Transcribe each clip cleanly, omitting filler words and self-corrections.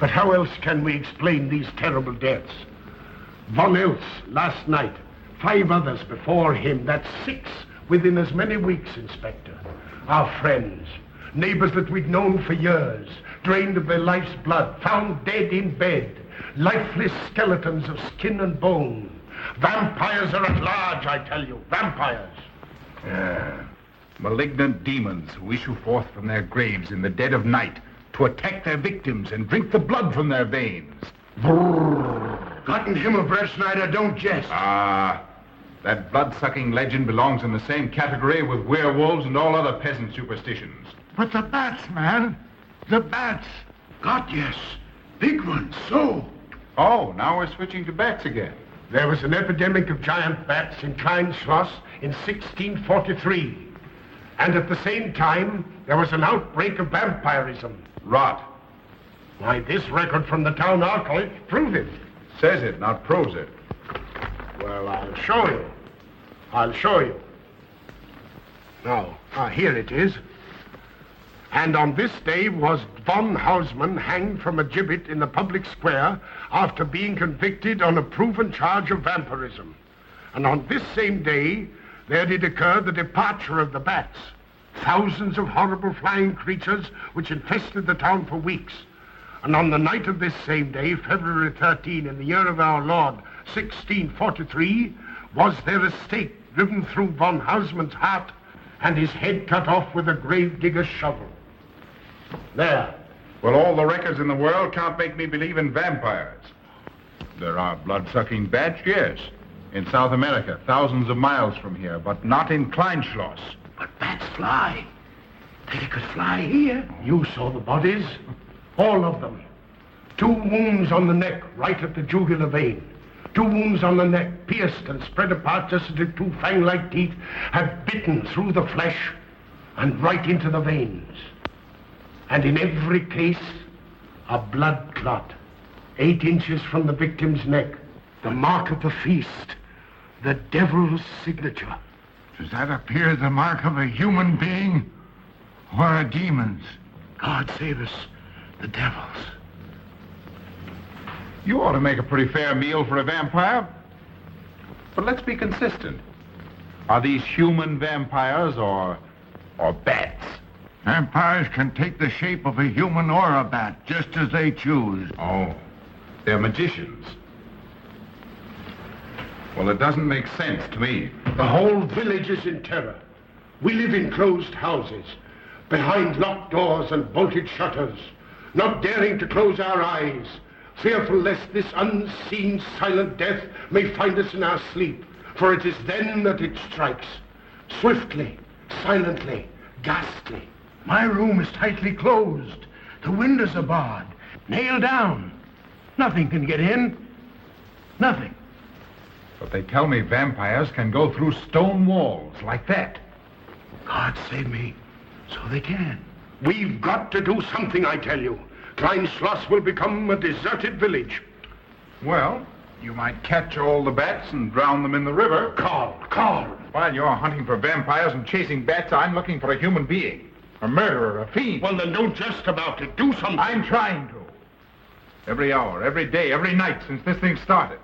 But how else can we explain these terrible deaths? Von Elst last night, 5 others before him, that's 6 within as many weeks, Inspector. Our friends, neighbors that we'd known for years, drained of their life's blood, found dead in bed, lifeless skeletons of skin and bone. Vampires are at large, I tell you, vampires. Yeah. Malignant demons who issue forth from their graves in the dead of night to attack their victims and drink the blood from their veins. Gotten Himmelbrecht, Schneider, don't jest. That blood-sucking legend belongs in the same category with werewolves and all other peasant superstitions. But the bats, man. The bats. God, yes. Big ones, so. Oh, now we're switching to bats again. There was an epidemic of giant bats in Klein Schloss in 1643. And at the same time, there was an outbreak of vampirism. Rot. Why, this record from the town archive proves it. Says it, not proves it. Well, I'll show you. I'll show you. Now, here it is. And on this day was von Hausmann hanged from a gibbet in the public square after being convicted on a proven charge of vampirism. And on this same day, there did occur the departure of the bats, thousands of horrible flying creatures which infested the town for weeks. And on the night of this same day, February 13, in the year of our Lord, 1643, was there a stake driven through von Hausmann's heart and his head cut off with a grave digger's shovel. There. Well, all the records in the world can't make me believe in vampires. There are blood-sucking bats, yes. In South America, thousands of miles from here, but not in Kleinschloss. But bats fly. They could fly here. You saw the bodies. All of them. 2 wounds on the neck, right at the jugular vein. 2 wounds on the neck, pierced and spread apart just as if 2 fang-like teeth had bitten through the flesh and right into the veins. And in every case, a blood clot, 8 inches from the victim's neck. The mark of the feast, the devil's signature. Does that appear the mark of a human being or a demon's? God save us, the devil's. You ought to make a pretty fair meal for a vampire. But let's be consistent. Are these human vampires or bats? Vampires can take the shape of a human or a bat, just as they choose. Oh, they're magicians. Well, it doesn't make sense to me. The whole village is in terror. We live in closed houses, behind locked doors and bolted shutters, not daring to close our eyes, fearful lest this unseen silent death may find us in our sleep, for it is then that it strikes, swiftly, silently, ghastly. My room is tightly closed. The windows are barred, nailed down. Nothing can get in. Nothing. But they tell me vampires can go through stone walls like that. God save me. So they can. We've got to do something, I tell you. Klein Schloss will become a deserted village. Well, you might catch all the bats and drown them in the river. Carl. While you're hunting for vampires and chasing bats, I'm looking for a human being. A murderer, a fiend. Well, then don't jest about it. Do something. I'm trying to. Every hour, every day, every night since this thing started.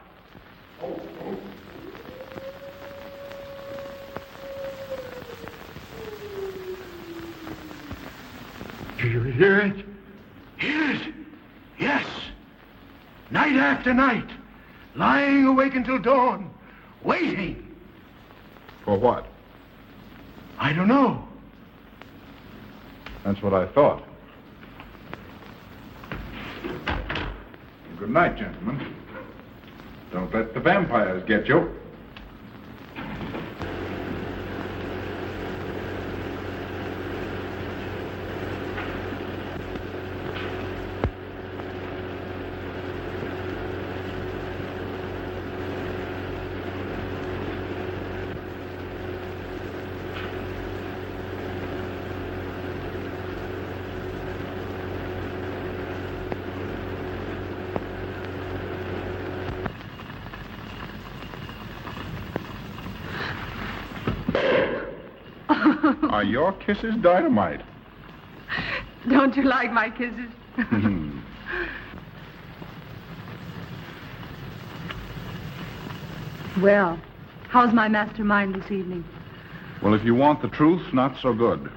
Do you hear it? Hear it? Yes. Night after night. Lying awake until dawn. Waiting. For what? I don't know. That's what I thought. Good night, gentlemen. Don't let the vampires get you. Are your kisses dynamite? Don't you like my kisses? Well, how's my mastermind this evening? Well, if you want the truth, not so good.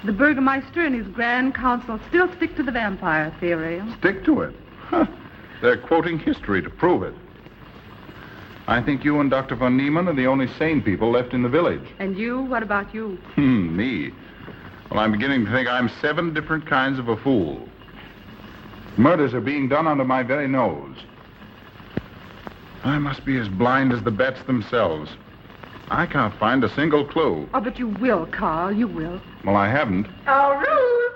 The Burgermeister and his Grand Council still stick to the vampire theory. Stick to it. Huh. They're quoting history to prove it. I think you and Dr. von Niemann are the only sane people left in the village. And you? What about you? Me? Well, I'm beginning to think I'm 7 different kinds of a fool. Murders are being done under my very nose. I must be as blind as the bats themselves. I can't find a single clue. Oh, but you will, Carl. You will. Well, I haven't. Oh, Ruth!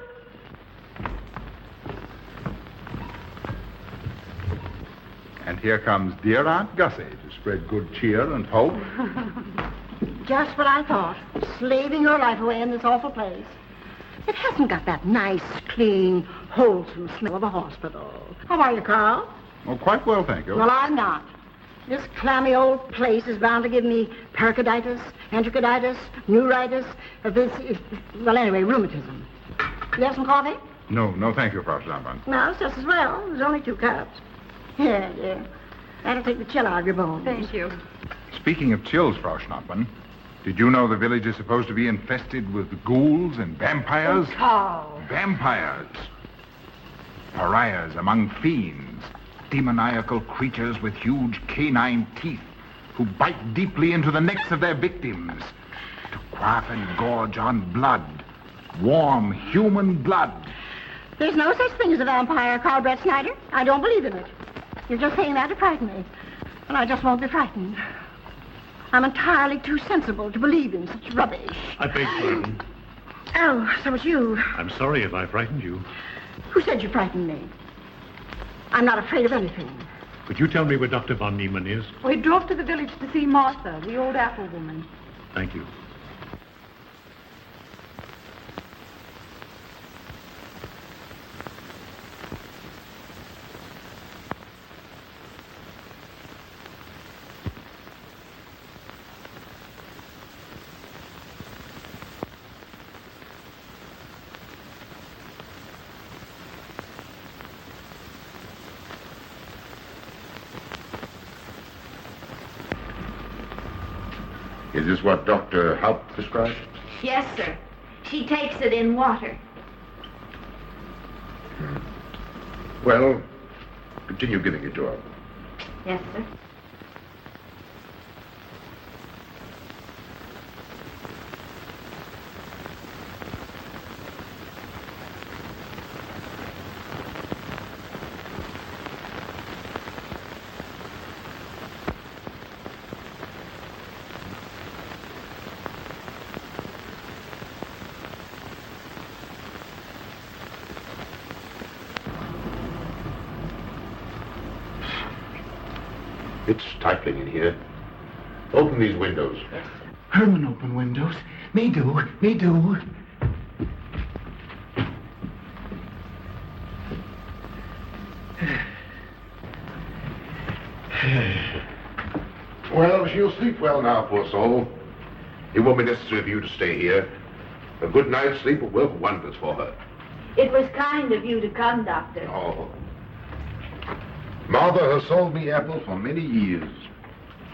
And here comes dear Aunt Gussie to spread good cheer and hope. Just what I thought. Slaving your life away in this awful place. It hasn't got that nice, clean, wholesome smell of a hospital. How are you, Carl? Oh, quite well, thank you. Well, I'm not. This clammy old place is bound to give me pericarditis, enterocolitis, neuritis, well, anyway, rheumatism. You have some coffee? No, thank you, Frau Stammmann. No, it's just as well. There's only 2 cups. Here. That'll take the chill out of your bones. Thank you. Speaking of chills, Frau Schnappmann, did you know the village is supposed to be infested with ghouls and vampires? Oh, Carl. Vampires. Pariahs among fiends. Demoniacal creatures with huge canine teeth who bite deeply into the necks of their victims to quaff and gorge on blood. Warm human blood. There's no such thing as a vampire, Carl Brett Snyder. I don't believe in it. You're just saying that to frighten me. And I just won't be frightened. I'm entirely too sensible to believe in such rubbish. I beg pardon. Oh, so it's you. I'm sorry if I frightened you. Who said you frightened me? I'm not afraid of anything. Could you tell me where Dr. von Niemann is? We drove to the village to see Martha, the old apple woman. Thank you. Is this what Dr. Haupt prescribed? Yes, sir. She takes it in water. Well, continue giving it to her. Yes, sir. It's stifling in here. Open these windows. Herman open windows. Me do. Well, she'll sleep well now, poor soul. It won't be necessary for you to stay here. A good night's sleep will work wonders for her. It was kind of you to come, Doctor. Oh. Mother has sold me apples for many years.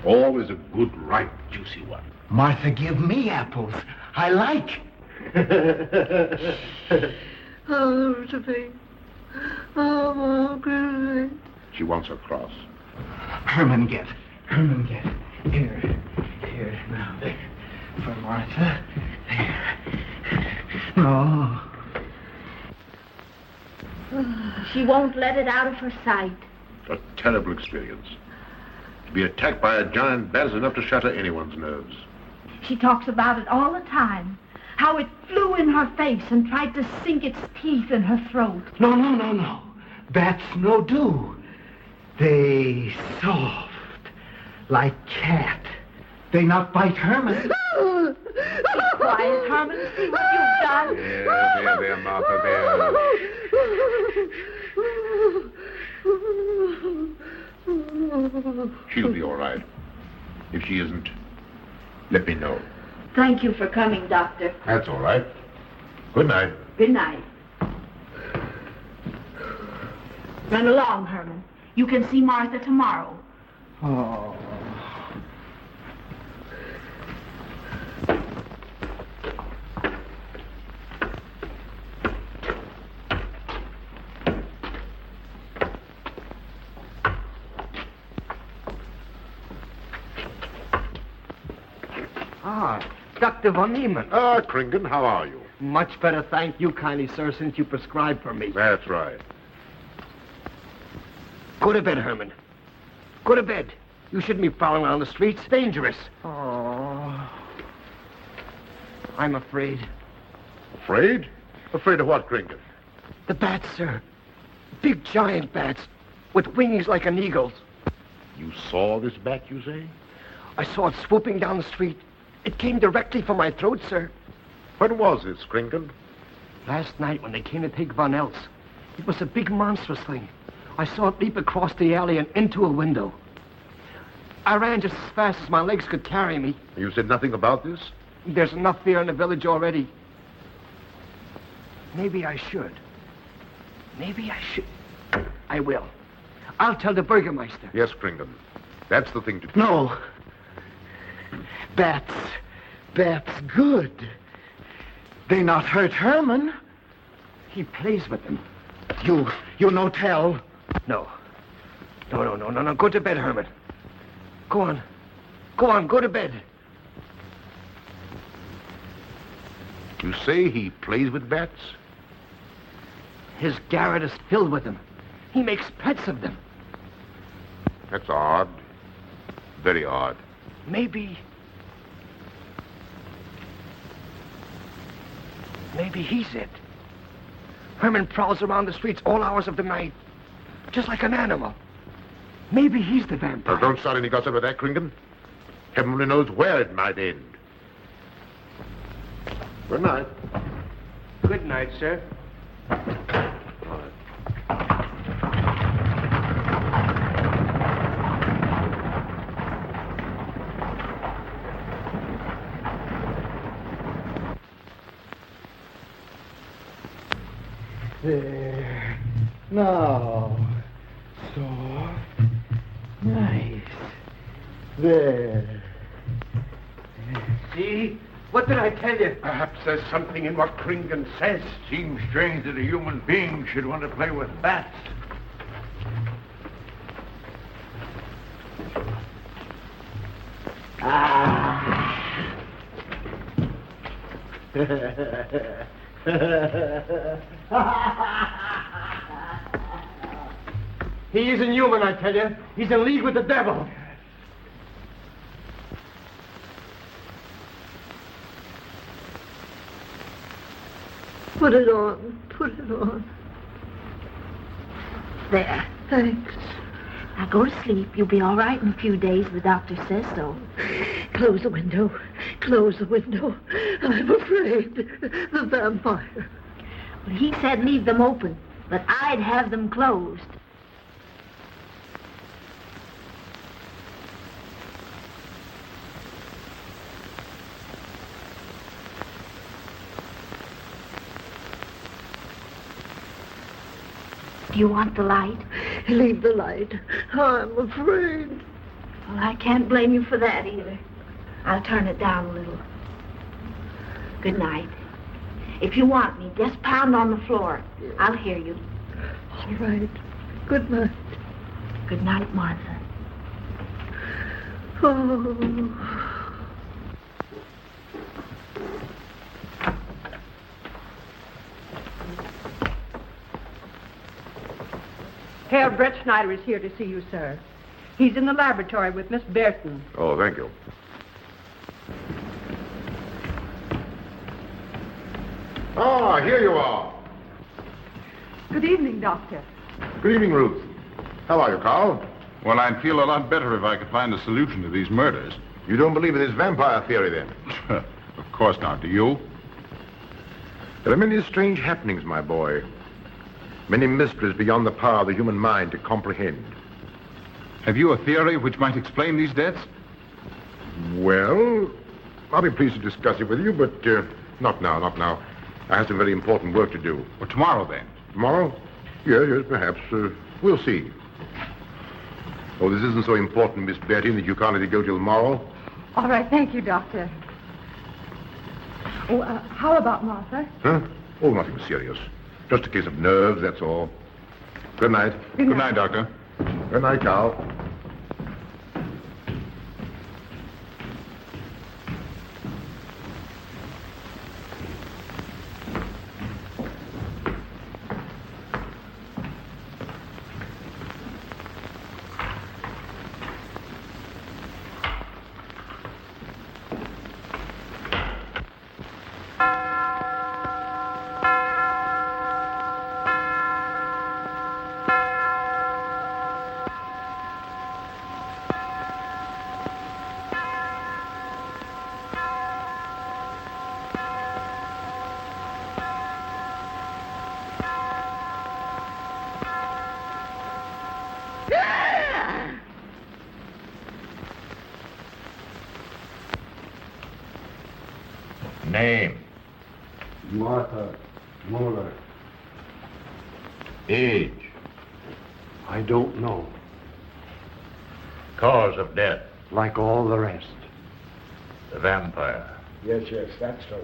Always a good, ripe, juicy one. Martha give me apples. I like. Oh, Sophie. Oh, good. She wants her cross. Herman get. Here, now, there. For Martha. There. No. She won't let it out of her sight. A terrible experience. To be attacked by a giant bat is enough to shatter anyone's nerves. She talks about it all the time. How it flew in her face and tried to sink its teeth in her throat. No. Bats no do. They soft. Like cat. They not bite Herman. Be quiet, Herman. See what you've done. There, Martha, there. She'll be all right. If she isn't, let me know. Thank you for coming, Doctor. That's all right. Good night. Good night. Run along, Herman. You can see Martha tomorrow. Oh. Ah, Dr. von Niemann. Ah, Kringen, how are you? Much better, thank you kindly, sir, since you prescribed for me. That's right. Go to bed, Herman. Go to bed. You shouldn't be prowling around the streets. Dangerous. Oh. I'm afraid. Afraid? Afraid of what, Kringen? The bats, sir. Big giant bats with wings like an eagle's. You saw this bat, you say? I saw it swooping down the street. It came directly for my throat, sir. When was this, Kringen? Last night when they came to take Von Eltz. It was a big monstrous thing. I saw it leap across the alley and into a window. I ran just as fast as my legs could carry me. You said nothing about this? There's enough fear in the village already. Maybe I should. Maybe I should. I will. I'll tell the Burgermeister. Yes, Kringen. That's the thing to do. No. Bats good. They not hurt Herman. He plays with them. You no tell. No. No. Go to bed, Herman. Go on. Go to bed. You say he plays with bats? His garret is filled with them. He makes pets of them. That's odd. Very odd. Maybe he's it. Herman prowls around the streets all hours of the night, just like an animal. Maybe he's the vampire. Now, don't start any gossip with that, Kringen. Heaven only knows where it might end. Good night. Good night, sir. There. Now. Soft. Nice. There. See? What did I tell you? Perhaps there's something in what Kringen says. Seems strange that a human being should want to play with bats. He isn't human, I tell you. He's in league with the devil. Put it on. There. Thanks. Now go to sleep. You'll be all right in a few days. The doctor says so. Close the window. I'm afraid. The vampire. Well, he said leave them open, but I'd have them closed. Do you want the light? Leave the light. I'm afraid. Well, I can't blame you for that either. I'll turn it down a little. Good night. If you want me, just pound on the floor. I'll hear you. All right. Good night. Good night, Martha. Oh. Herr Brett Schneider is here to see you, sir. He's in the laboratory with Miss Burton. Oh, thank you. Ah, here you are. Good evening, Doctor. Good evening, Ruth. How are you, Carl? Well, I'd feel a lot better if I could find a solution to these murders. You don't believe in this vampire theory, then? Of course not. Do you? There are many strange happenings, my boy. Many mysteries beyond the power of the human mind to comprehend. Have you a theory which might explain these deaths? Well, I'll be pleased to discuss it with you, but not now. I have some very important work to do. Well, tomorrow, then. Tomorrow? Yes, perhaps. We'll see. Oh, this isn't so important, Miss Betty, that you can't let it go till tomorrow. All right, thank you, Doctor. Oh, how about Martha? Huh? Oh, nothing serious. Just a case of nerves, that's all. Good night. Good night, Doctor. Good night, Carl. Name. Martha Muller. Age. I don't know. Cause of death. Like all the rest. The vampire. Yes, that's so.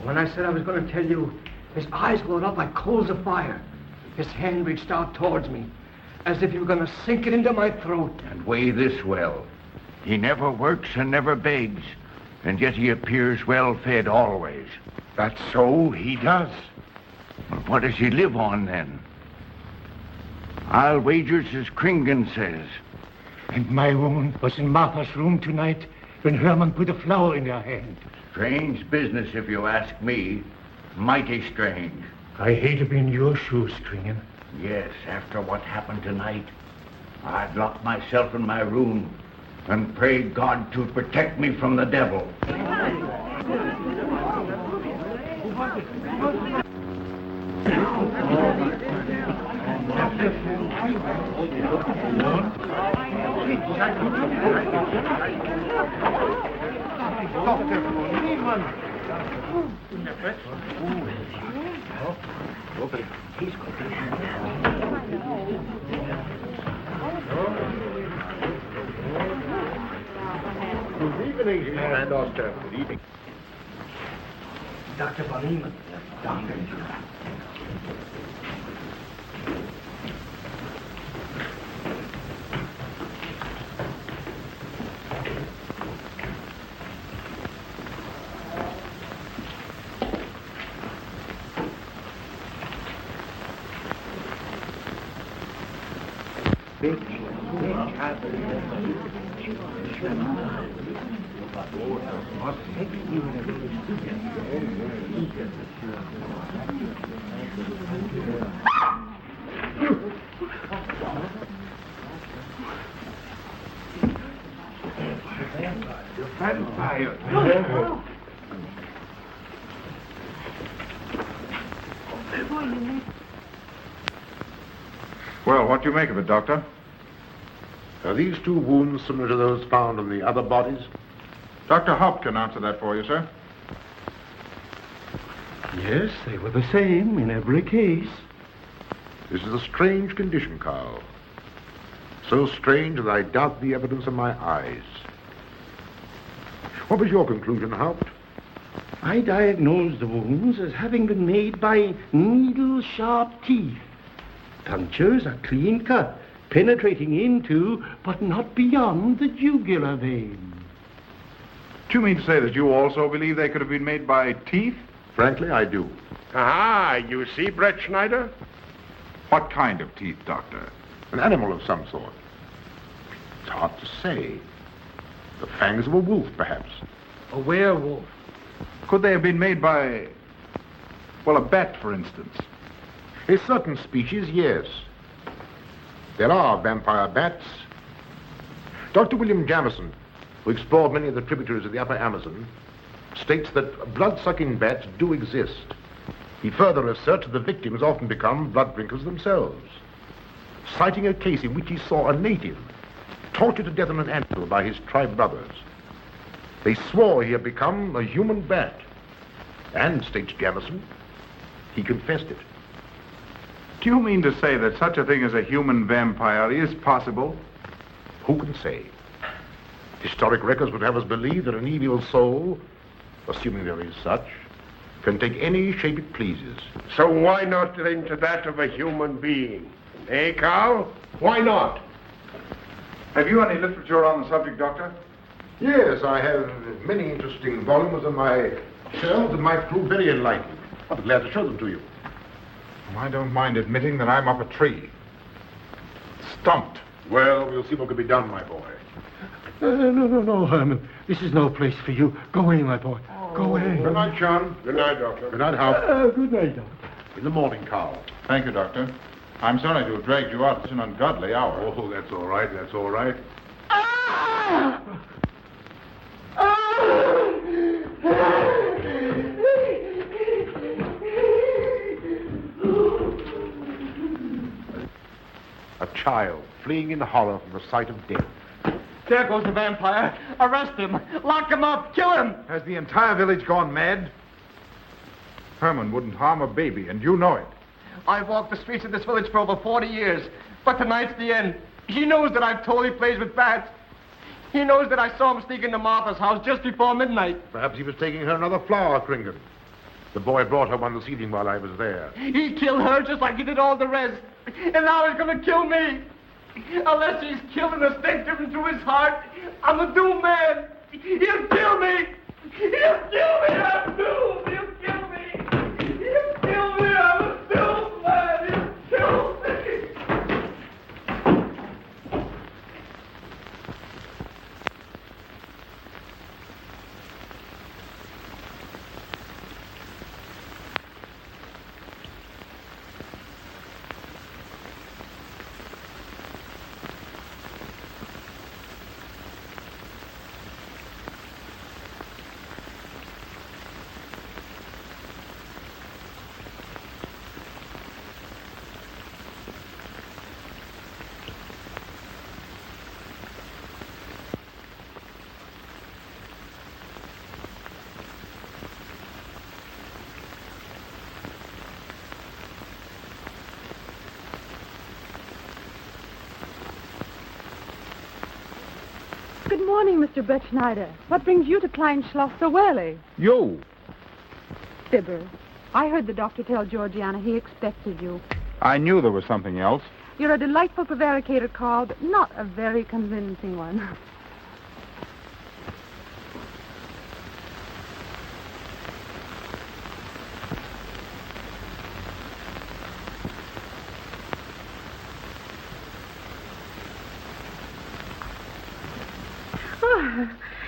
When I said I was going to tell you, his eyes glowed up like coals of fire. His hand reached out towards me, as if he were going to sink it into my throat. And weigh this well. He never works and never begs, and yet he appears well-fed always. That's so, he does. Well, what does he live on, then? I'll wager as Kringen says. And my woman was in Martha's room tonight when Herman put a flower in her hand. Strange business, if you ask me. Mighty strange. I hate to be in your shoes, Kringen. Yes, after what happened tonight, I'd lock myself in my room and pray God to protect me from the devil. Good evening, Herr Doctor. Good evening. Dr. von Niemann. Doctor. Well, what do you make of it, Doctor? Are these two wounds similar to those found on the other bodies? Dr. Haupt can answer that for you, sir. Yes, they were the same in every case. This is a strange condition, Carl. So strange that I doubt the evidence of my eyes. What was your conclusion, Haupt? I diagnosed the wounds as having been made by needle-sharp teeth. Punctures are clean cut, penetrating into, but not beyond, the jugular vein. Do you mean to say that you also believe they could have been made by teeth? Frankly, I do. Ah, you see, Brett Schneider? What kind of teeth, Doctor? An animal of some sort. It's hard to say. The fangs of a wolf, perhaps. A werewolf. Could they have been made by, well, a bat, for instance? A certain species, yes. There are vampire bats. Dr. William Jamison, who explored many of the tributaries of the upper Amazon, states that blood-sucking bats do exist. He further asserts that the victims often become blood drinkers themselves, citing a case in which he saw a native tortured to death in an anthill by his tribe brothers. They swore he had become a human bat, and, states Jamison, he confessed it. Do you mean to say that such a thing as a human vampire is possible? Who can say? Historic records would have us believe that an evil soul, assuming there is such, can take any shape it pleases. So why not into that of a human being? Eh, Carl? Why not? Have you any literature on the subject, Doctor? Yes, I have many interesting volumes on my shelves that might prove very enlightening. I'll be glad to show them to you. I don't mind admitting that I'm up a tree. Stumped. Well, we'll see what can be done, my boy. No, Herman. This is no place for you. Go away, my boy. Go away. Good night, John. Good night, Doctor. Good night, Hal. Good night, Doctor. In the morning, Carl. Thank you, Doctor. I'm sorry to have dragged you out at such an ungodly hour. Oh, that's all right. That's all right. A child fleeing in horror from the sight of death. There goes the vampire. Arrest him. Lock him up. Kill him. Has the entire village gone mad? Herman wouldn't harm a baby, and you know it. I've walked the streets of this village for over 40 years, but tonight's the end. He knows that I've told he plays with bats. He knows that I saw him sneak into Martha's house just before midnight. Perhaps he was taking her another flower, Kringan. The boy brought her one this evening while I was there. He killed her just like he did all the rest. And now he's going to kill me. Unless he's killed an instinct into his heart, I'm a doomed man. He'll kill me. He'll kill me. I'm doomed. He'll kill me. He'll kill me. I'm a doomed man. He'll kill me. Good morning, Mr. Brett Schneider. What brings you to Kleinschloss so early? You. Fibber, I heard the doctor tell Georgiana he expected you. I knew there was something else. You're a delightful prevaricator, Carl, but not a very convincing one.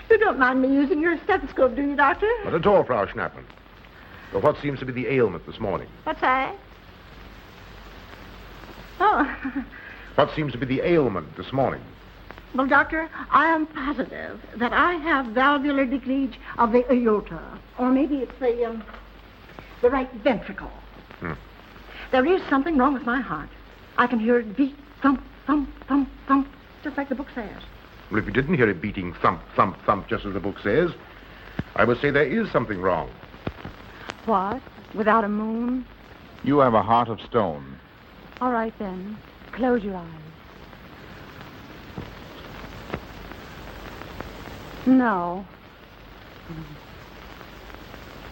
You don't mind me using your stethoscope, do you, Doctor? Not at all, Frau Schnappmann. But what seems to be the ailment this morning? What's that? Oh. What seems to be the ailment this morning? Well, Doctor, I am positive that I have valvular leakage of the aorta. Or maybe it's the right ventricle. There is something wrong with my heart. I can hear it beat, thump, thump, thump, thump, just like the book says. Well, if you didn't hear it beating thump, thump, thump, just as the book says, I would say there is something wrong. What? Without a moon? You have a heart of stone. All right, then. Close your eyes. No.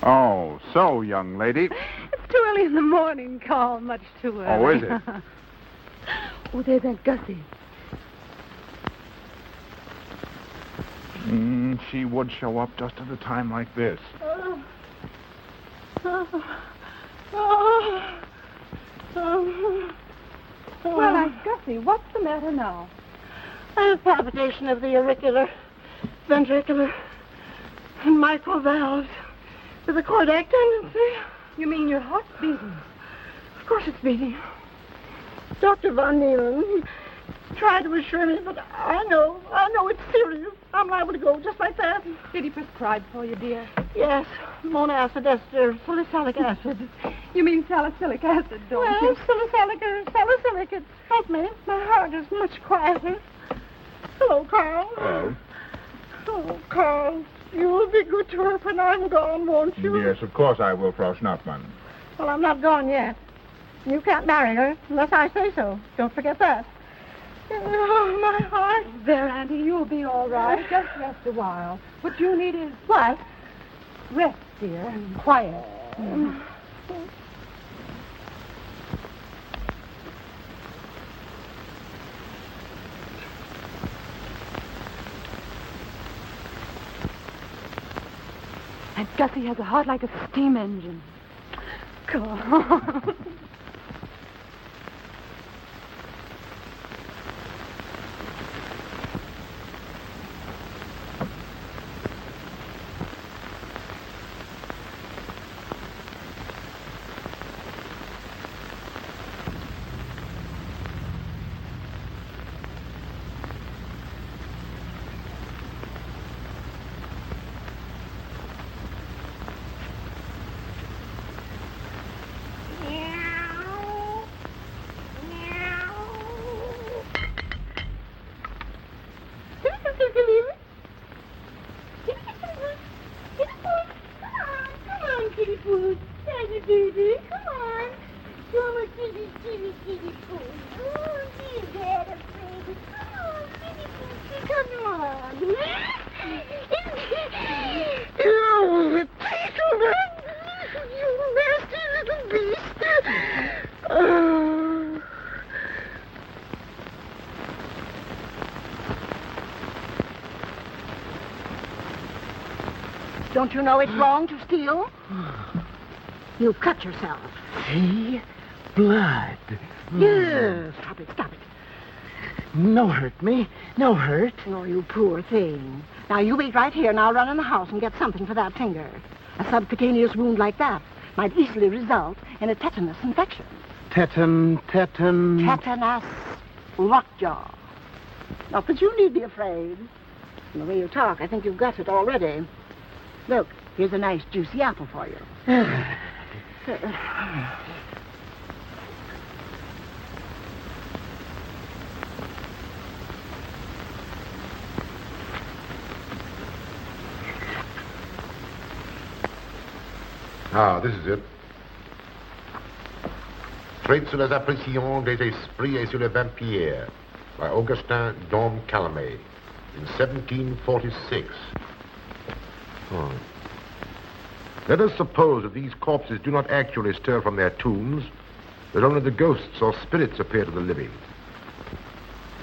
Oh, so, young lady. It's too early in the morning, Carl. Much too early. Oh, is it? Oh, there's Aunt Gussie. She would show up just at a time like this. Well, Aunt Gussie, what's the matter now? I have palpitation of the auricular, ventricular, and mitral valves with a cardiac tendency. You mean your heart's beating? Of course it's beating. Dr. Von Neelen tried to assure me, but I know it's serious. I'm liable to go just like that. Did he prescribe for you, dear? Yes, monacid ester, salicylic acid. You mean salicylic acid, don't Well, you? salicylic, it's helped me. My heart is much quieter. Hello, Carl. Hello. Oh, Carl, you will be good to her when I'm gone, won't you? Yes, of course I will, Frau Schnappmann. Well, I'm not gone yet. You can't marry her unless I say so. Don't forget that. Oh, my heart. There, Auntie, you'll be all right. Just rest a while. What you need is... What? Rest, dear, and quiet. And Gussie has a heart like a steam engine. God. Don't you know it's wrong to steal? You've cut yourself. See? Blood. Yes. Stop it. No hurt me. No hurt. Oh, you poor thing. Now, you wait right here, and I'll run in the house and get something for that finger. A subcutaneous wound like that might easily result in a tetanus infection. Tetanus. Lockjaw. Not that you need be afraid. From the way you talk, I think you've got it already. Look, here's a nice juicy apple for you. This is it. Traits sur les appréciations des esprits et sur les vampires by Augustin Dom Calame in 1746. Let us suppose that these corpses do not actually stir from their tombs, that only the ghosts or spirits appear to the living.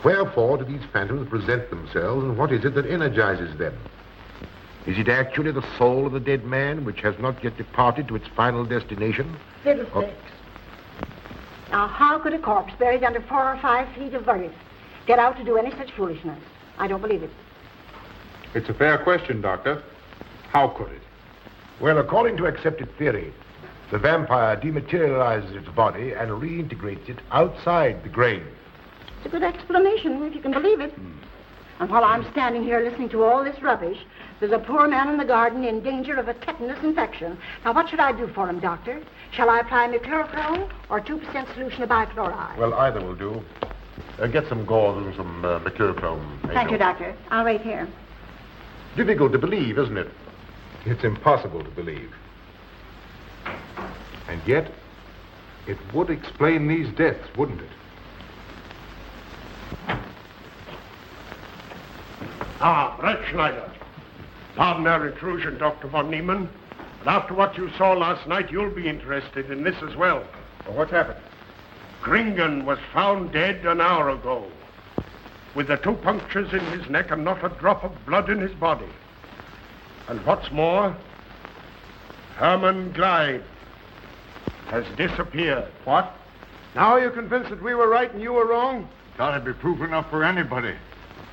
Wherefore do these phantoms present themselves, and what is it that energizes them? Is it actually the soul of the dead man which has not yet departed to its final destination? Fiddlesticks. Now, how could a corpse buried under 4 or 5 feet of earth get out to do any such foolishness? I don't believe it. It's a fair question, Doctor. How could it? Well, according to accepted theory, the vampire dematerializes its body and reintegrates it outside the grave. It's a good explanation, if you can believe it. And while I'm standing here listening to all this rubbish, there's a poor man in the garden in danger of a tetanus infection. Now, what should I do for him, Doctor? Shall I apply mercurochrome or 2% solution of bichloride? Well, either will do. Get some gauze and some mercurochrome. Thank you, Doctor. I'll wait here. Difficult to believe, isn't it? It's impossible to believe. And yet, it would explain these deaths, wouldn't it? Brett Schneider. Pardon our intrusion, Dr. von Niemann. But after what you saw last night, you'll be interested in this as well. Well, what's happened? Kringen was found dead an hour ago, with the 2 punctures in his neck and not a drop of blood in his body. And what's more, Herman Gleib has disappeared. What? Now you're convinced that we were right and you were wrong? Thought it'd be proof enough for anybody.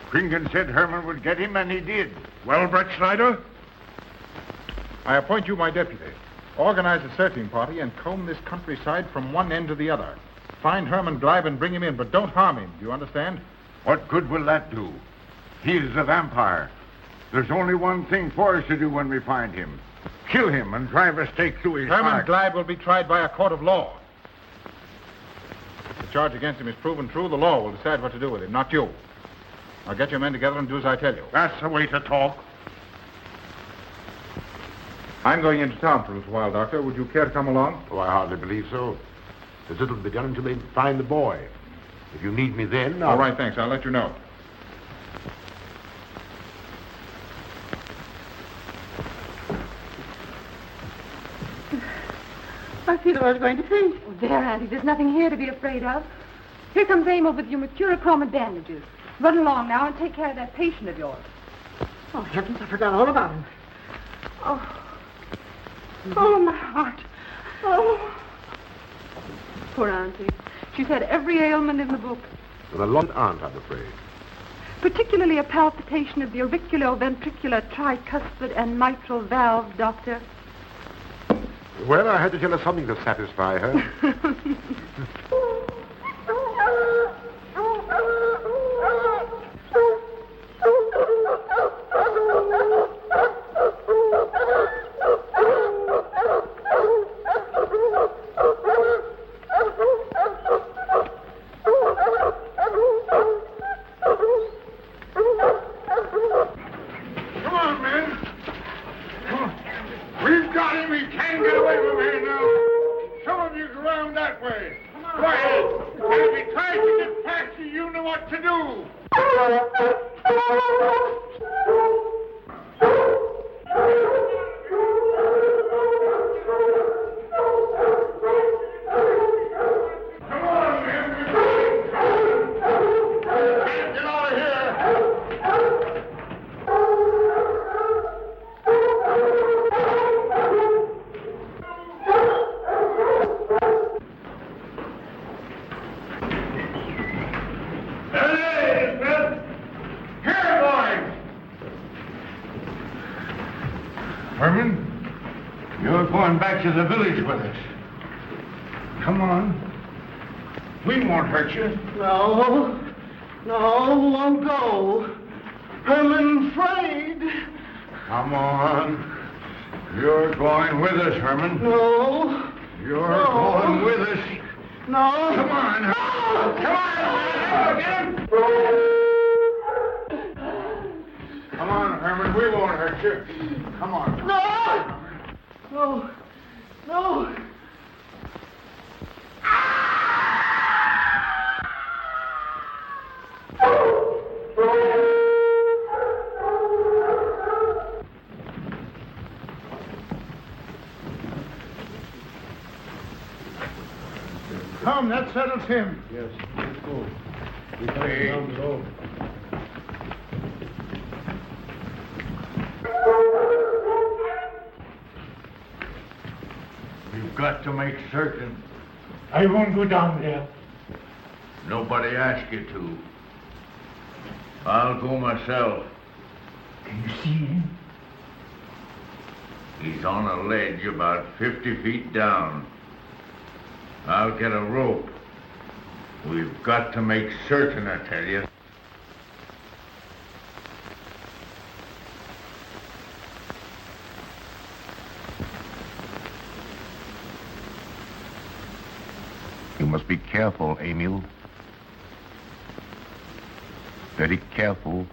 Kringen said Herman would get him, and he did. Well, Brett Schneider? I appoint you my deputy. Organize a searching party and comb this countryside from one end to the other. Find Herman Gleib and bring him in, but don't harm him. Do you understand? What good will that do? He is a vampire. There's only one thing for us to do when we find him. Kill him and drive a stake through his Herman heart. Gleib will be tried by a court of law. If the charge against him is proven true, the law will decide what to do with him, not you. Now get your men together and do as I tell you. That's the way to talk. I'm going into town for a little while, Doctor. Would you care to come along? Oh, I hardly believe so. There's little to be done until they find the boy. If you need me then, All right, thanks. I'll let you know. I feel I was going to faint. Oh, there, Auntie, there's nothing here to be afraid of. Here comes Emil with your mercurochrome and bandages. Run along now and take care of that patient of yours. Oh, heavens, I forgot all about him. Oh, my heart. Oh. Poor Auntie. She's had every ailment in the book. And a lot aren't, I'm afraid. Particularly a palpitation of the auriculoventricular tricuspid and mitral valve, Doctor. Well, I had to tell her something to satisfy her. Come on, men. Come on. We've got him. He can't get away from here now. Some of you go around that way. Right Herman, you're going back to the village with us. Come on. We won't hurt you. No, won't go. Herman afraid. Come on. You're going with us, Herman. No. You're going with us. No. Come on. No. Come on. Get him. Come on, Herman. We won't hurt you. Come on. No. Come, that settles him. Yes, let's go. We can't Hey. down the road. We've got to make certain. I won't go down there. Nobody asked you to. I'll go myself. Can you see him? He's on a ledge about 50 feet down. I'll get a rope. We've got to make certain, I tell you. You must be careful, Emil. Very careful.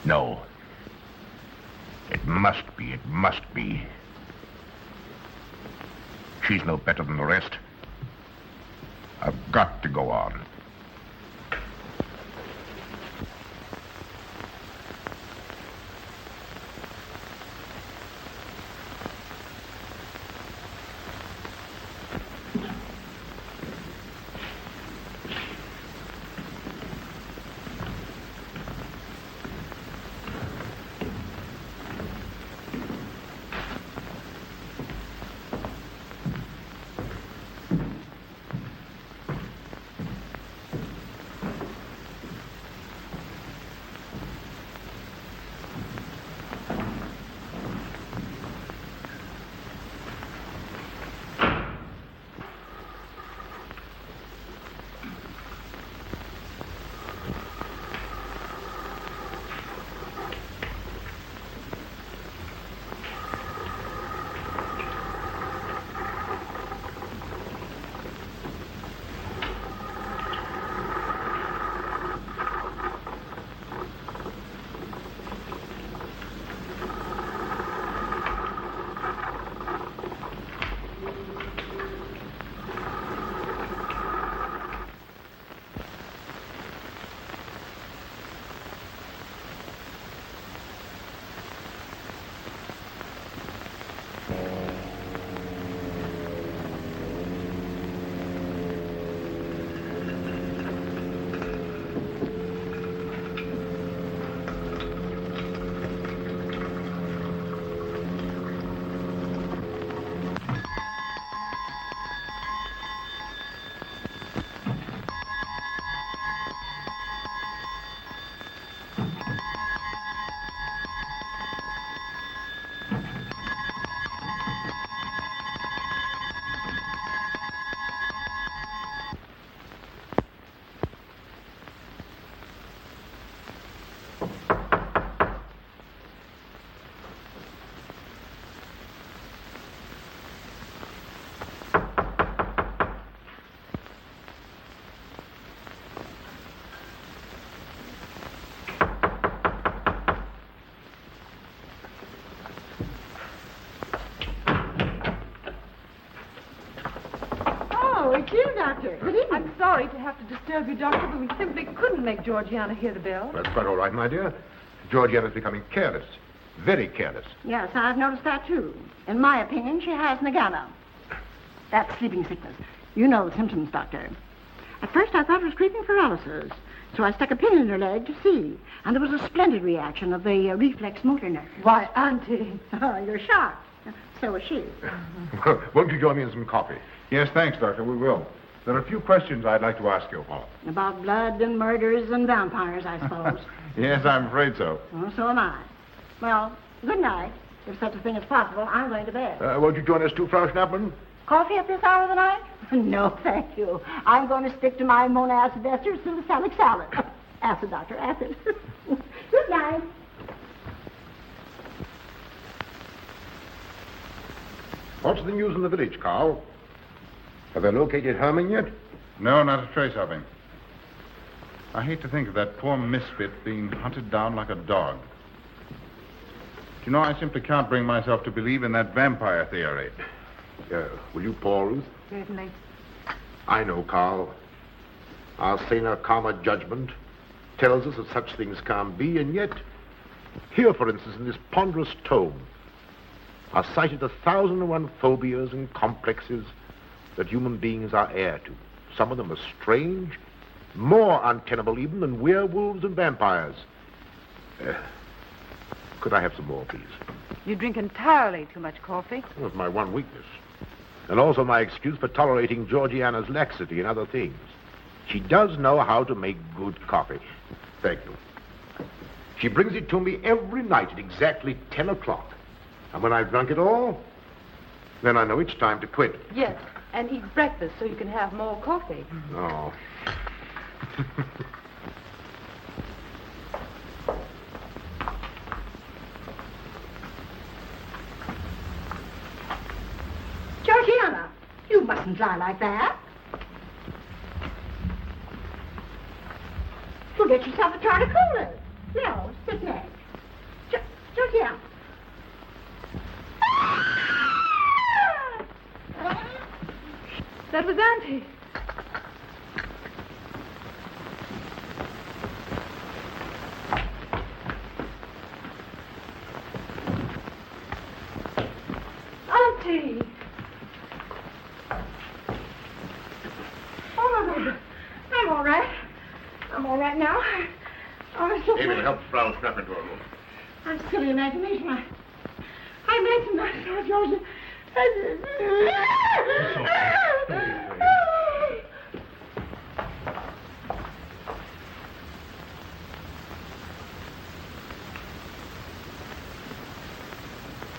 No. It must be. She's no better than the rest. I've got to go on. It's you, Doctor. Good evening. I'm sorry to have to disturb you, Doctor, but we simply couldn't make Georgiana hear the bell. That's quite all right, my dear. Georgiana's becoming careless. Very careless. Yes, I've noticed that, too. In my opinion, she has nagana. That's sleeping sickness. You know the symptoms, Doctor. At first, I thought it was creeping paralysis, so I stuck a pin in her leg to see. And there was a splendid reaction of the reflex motor nerve. Why, Auntie. Oh, you're shocked. So was she. Won't you join me in some coffee? Yes, thanks, Doctor. We will. There are a few questions I'd like to ask you, Paul. About blood and murders and vampires, I suppose. Yes, I'm afraid so. Oh, so am I. Well, good night. If such a thing is possible, I'm going to bed. Won't you join us too, Frau Schnappmann? Coffee at this hour of the night? No, thank you. I'm going to stick to my monacid ester salicylic salad. Acid, Doctor, acid. Good night. What's the news in the village, Carl? Have they located Herman yet? No, not a trace of him. I hate to think of that poor misfit being hunted down like a dog. You know, I simply can't bring myself to believe in that vampire theory. Will you pour, Ruth? Certainly. I know, Carl. Our saner, calmer judgment tells us that such things can't be, and yet, here, for instance, in this ponderous tome, are cited 1,001 phobias and complexes that human beings are heir to. Some of them are strange, more untenable even than werewolves and vampires. Could I have some more, please? You drink entirely too much coffee. Well, it's my one weakness. And also my excuse for tolerating Georgiana's laxity and other things. She does know how to make good coffee. Thank you. She brings it to me every night at exactly 10 o'clock. And when I've drunk it all, then I know it's time to quit. Yes, and eat breakfast so you can have more coffee. Oh. Georgiana, you mustn't lie like that. You'll get yourself a jar of cola. No, sit next. Georgiana. That was Auntie. Auntie! Oh, my goodness. I'm all right. I'm all right now. Oh, so Amy, help Frau Schnappmann to her room. I'm silly imagination. I imagined myself, Georgia.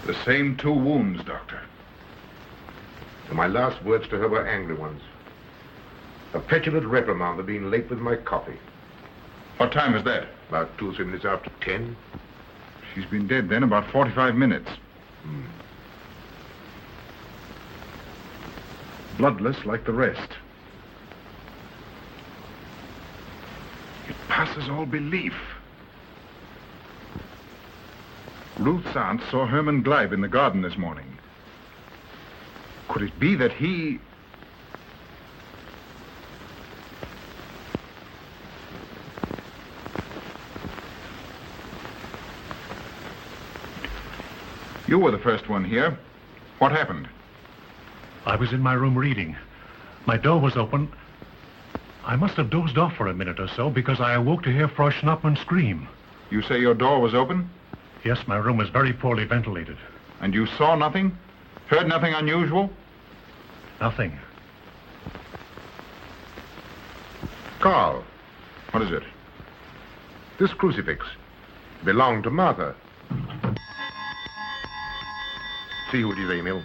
The same 2 wounds, Doctor. And my last words to her were angry ones. A petulant reprimand for being late with my coffee. What time was that? About 2 or 3 minutes after 10. She's been dead then about 45 minutes. Bloodless like the rest. It passes all belief. Ruth's aunt saw Herman Gleib in the garden this morning. Could it be that he... You were the first one here. What happened? I was in my room reading. My door was open. I must have dozed off for a minute or so because I awoke to hear Frau Schnappmann scream. You say your door was open? Yes, my room was very poorly ventilated. And you saw nothing? Heard nothing unusual? Nothing. Carl. What is it? This crucifix belonged to Martha. See who it is, Emil.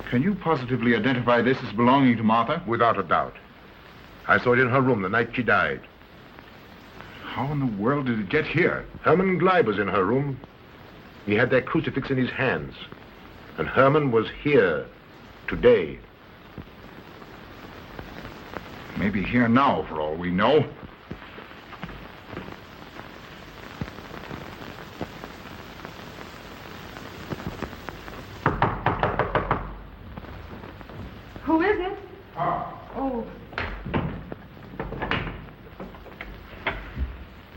Can you positively identify this as belonging to Martha? Without a doubt. I saw it in her room the night she died. How in the world did it get here? Herman Gleib was in her room. He had that crucifix in his hands. And Herman was here today. Maybe here now, for all we know. Who is it?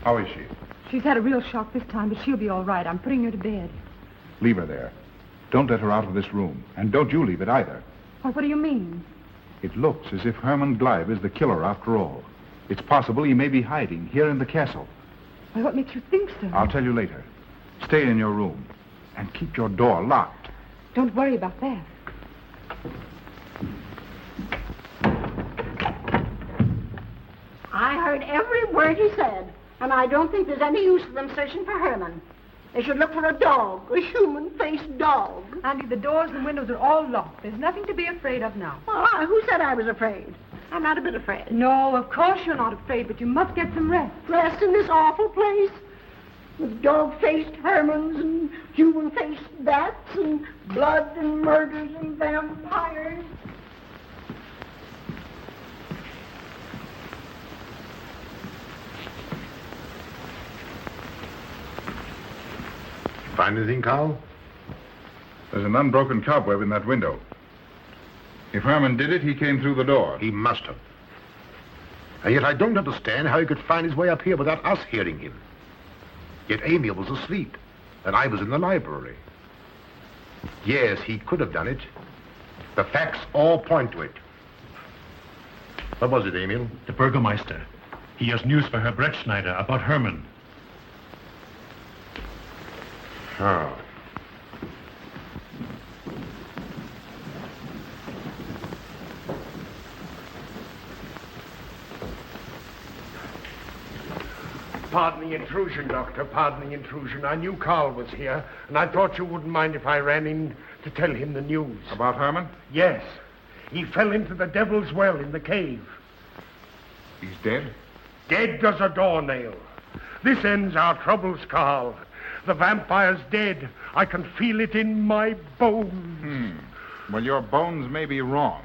How is she? She's had a real shock this time, but she'll be all right. I'm putting her to bed. Leave her there. Don't let her out of this room. And don't you leave it either. Oh, what do you mean? It looks as if Herman Gleib is the killer after all. It's possible he may be hiding here in the castle. Why, what makes you think so? I'll tell you later. Stay in your room and keep your door locked. Don't worry about that. I heard every word he said, and I don't think there's any use of them searching for Herman. They should look for a dog, a human-faced dog. Andy, the doors and windows are all locked. There's nothing to be afraid of now. Well, who said I was afraid? I'm not a bit afraid. No, of course you're not afraid, but you must get some rest. Rest in this awful place? With dog-faced Hermans and human-faced bats and blood and murders and vampires. Find anything, Carl? There's an unbroken cobweb in that window. If Herman did it, he came through the door. He must have. And yet I don't understand how he could find his way up here without us hearing him. Yet Amy was asleep, and I was in the library. Yes, he could have done it. The facts all point to it. What was it, Emil? The Burgermeister. He has news for Herr Brettschneider about Herman. Oh. Pardon the intrusion, Doctor. Pardon the intrusion. I knew Carl was here, and I thought you wouldn't mind if I ran in to tell him the news. About Herman? Yes. He fell into the devil's well in the cave. He's dead? Dead as a doornail. This ends our troubles, Carl. The vampire's dead. I can feel it in my bones. Well, your bones may be wrong.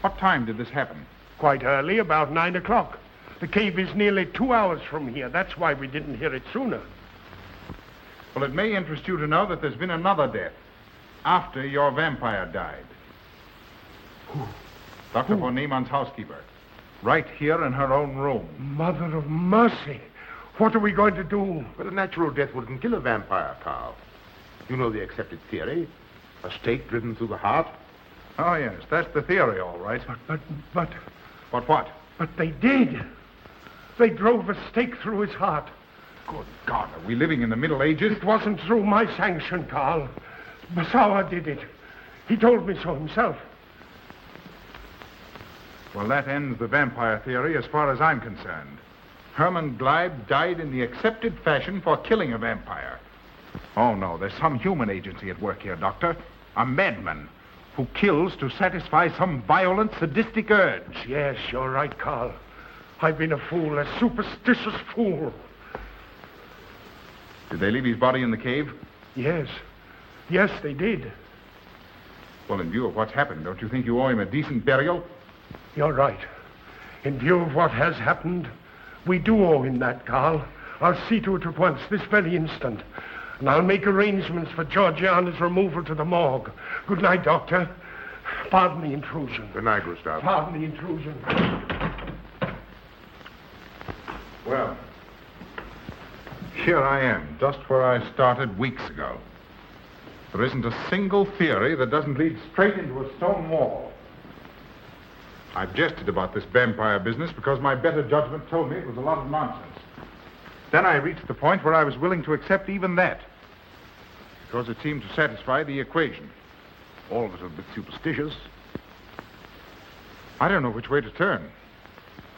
What time did this happen? Quite early, about 9 o'clock. The cave is nearly 2 hours from here. That's why we didn't hear it sooner. Well, it may interest you to know that there's been another death after your vampire died. Who? Dr. von Niemann's housekeeper. Right here in her own room. Mother of mercy. What are we going to do? Well, a natural death wouldn't kill a vampire, Carl. You know the accepted theory. A stake driven through the heart. Oh, yes, that's the theory, all right. But... What? But they did. They drove a stake through his heart. Good God, are we living in the Middle Ages? It wasn't through my sanction, Carl. Massawa did it. He told me so himself. Well, that ends the vampire theory as far as I'm concerned. Herman Gleib died in the accepted fashion for killing a vampire. Oh, no, there's some human agency at work here, Doctor. A madman who kills to satisfy some violent, sadistic urge. Yes, you're right, Carl. I've been a fool, a superstitious fool. Did they leave his body in the cave? Yes. Yes, they did. Well, in view of what's happened, don't you think you owe him a decent burial? You're right. In view of what has happened, we do owe him that, Carl. I'll see to it at once, this very instant. And I'll make arrangements for Georgiana's removal to the morgue. Good night, Doctor. Pardon the intrusion. Good night, Gustav. Pardon the intrusion. Well, here I am, just where I started weeks ago. There isn't a single theory that doesn't lead straight into a stone wall. I've jested about this vampire business because my better judgment told me it was a lot of nonsense. Then I reached the point where I was willing to accept even that, because it seemed to satisfy the equation. All of it a bit superstitious. I don't know which way to turn,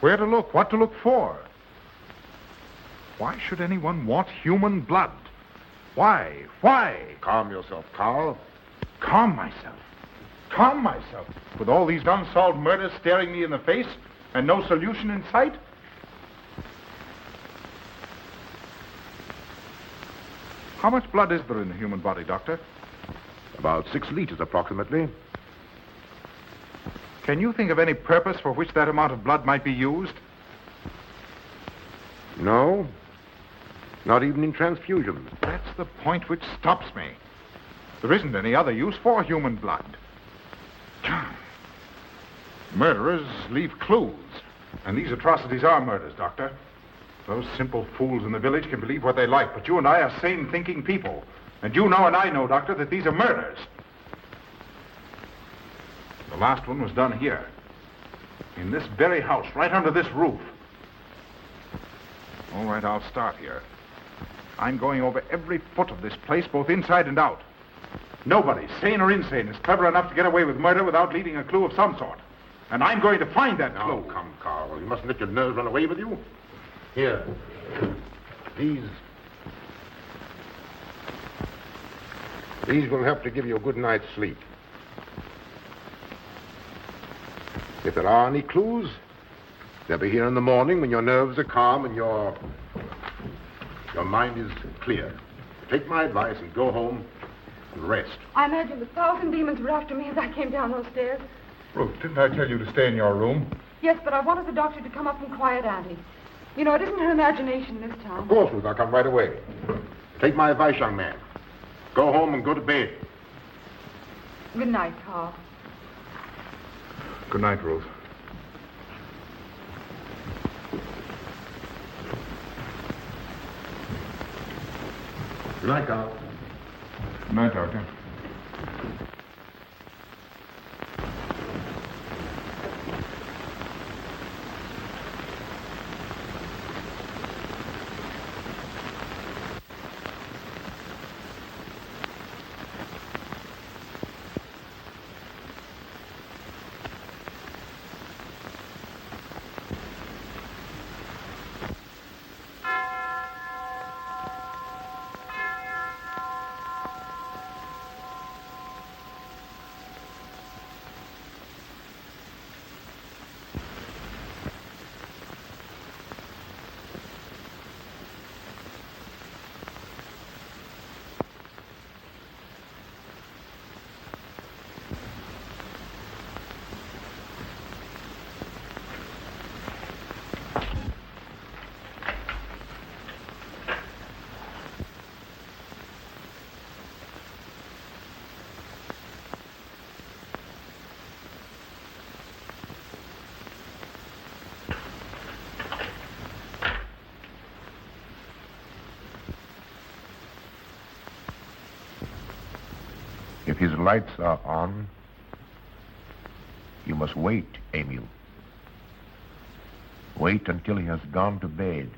where to look, what to look for. Why should anyone want human blood? Why? Calm yourself, Carl. Calm myself. With all these unsolved murders staring me in the face and no solution in sight? How much blood is there in the human body, Doctor? About 6 liters, approximately. Can you think of any purpose for which that amount of blood might be used? No. Not even in transfusion. That's the point which stops me. There isn't any other use for human blood. Murderers leave clues. And these atrocities are murders, Doctor. Those simple fools in the village can believe what they like, but you and I are sane, thinking people. And you know and I know, Doctor, that these are murders. The last one was done here. In this very house, right under this roof. All right, I'll start here. I'm going over every foot of this place, both inside and out. Nobody, sane or insane, is clever enough to get away with murder without leaving a clue of some sort. And I'm going to find that clue. Oh, come, Carl. You mustn't let your nerves run away with you. Here. These will help to give you a good night's sleep. If there are any clues, they'll be here in the morning when your nerves are calm and your mind is clear. Take my advice and go home and rest. I imagine 1,000 demons were after me as I came down those stairs. Ruth, didn't I tell you to stay in your room? Yes, but I wanted the doctor to come up and quiet Auntie. You know, it isn't her imagination this time. Of course, Ruth, I'll come right away. Take my advice, young man. Go home and go to bed. Good night, Carl. Good night, Ruth. Good night, Carl. Good night, Doctor. If his lights are on, you must wait, Emil. Wait until he has gone to bed.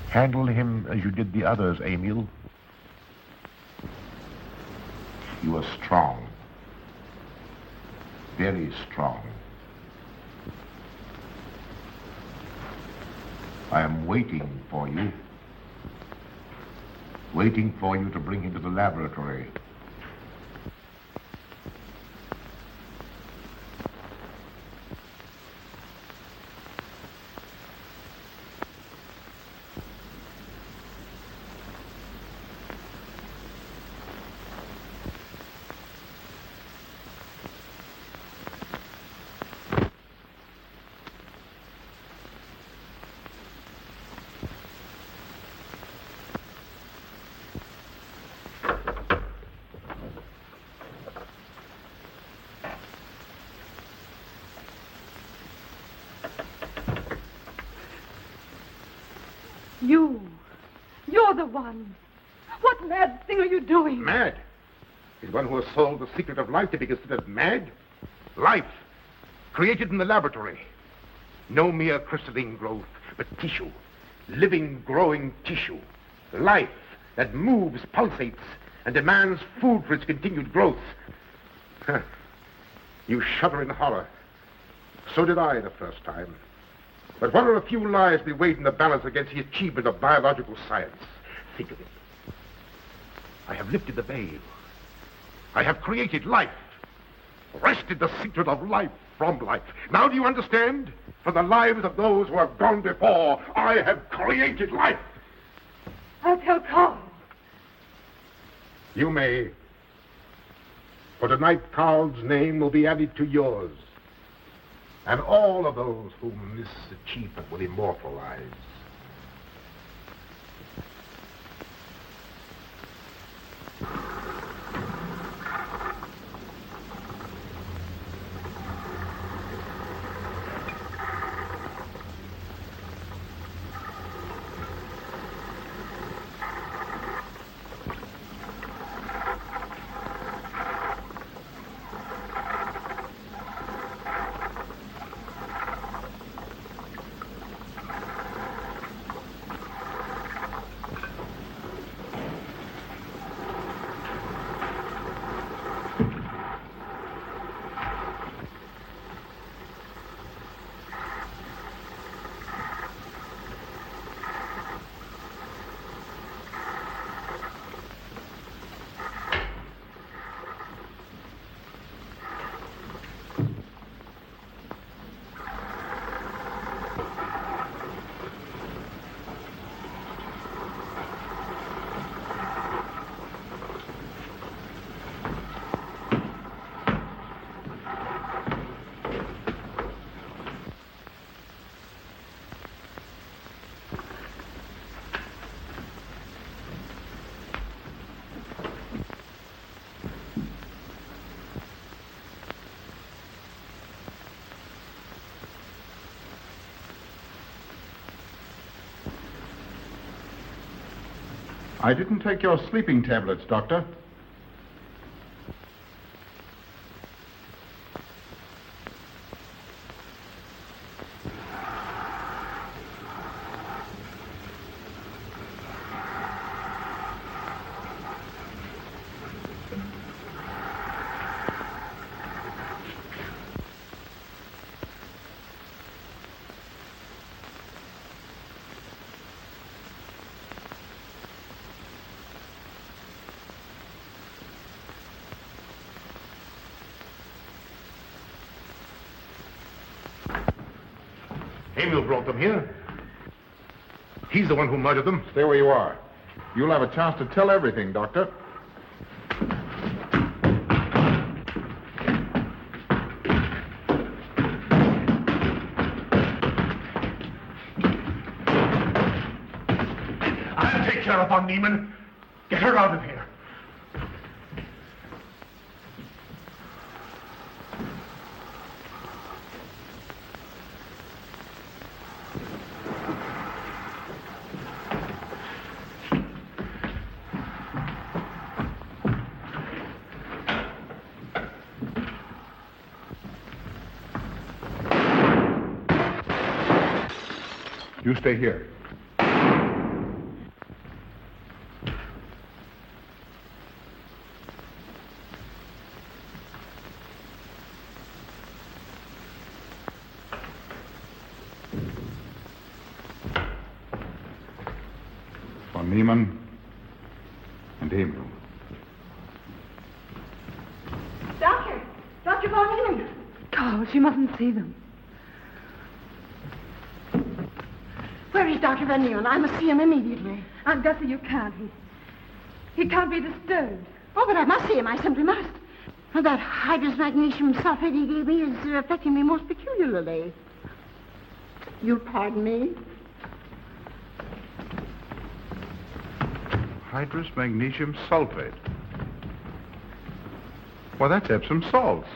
Handle him as you did the others, Emil. You are strong. Very strong. I am waiting for you. Waiting for you to bring him to the laboratory. You're the one. What mad thing are you doing? Mad? Is one who has solved the secret of life to be considered mad? Life, created in the laboratory. No mere crystalline growth, but tissue. Living, growing tissue. Life that moves, pulsates, and demands food for its continued growth. Huh. You shudder in horror. So did I the first time. But what are a few lives be weighed in the balance against the achievement of biological science? Think of it. I have lifted the veil. I have created life. Wrested the secret of life from life. Now do you understand? For the lives of those who have gone before, I have created life. I'll tell Carl. You may. For tonight, Carl's name will be added to yours. And all of those whom this achievement will immortalize. I didn't take your sleeping tablets, Doctor. Emil brought them here. He's the one who murdered them. Stay where you are. You'll have a chance to tell everything, Doctor. I'll take care of von Niemann. Get her out of here. You stay here. Von Niemann and Emil. Doctor! Dr. Von Neumann! Carl, she mustn't see them. Where is Dr. Van Neumann? I must see him immediately. Aunt Gussie, you can't. He can't be disturbed. Oh, but I must see him. I simply must. And that hydrous magnesium sulfate he gave me is affecting me most peculiarly. You'll pardon me? Hydrous magnesium sulfate. Well, that's Epsom salts.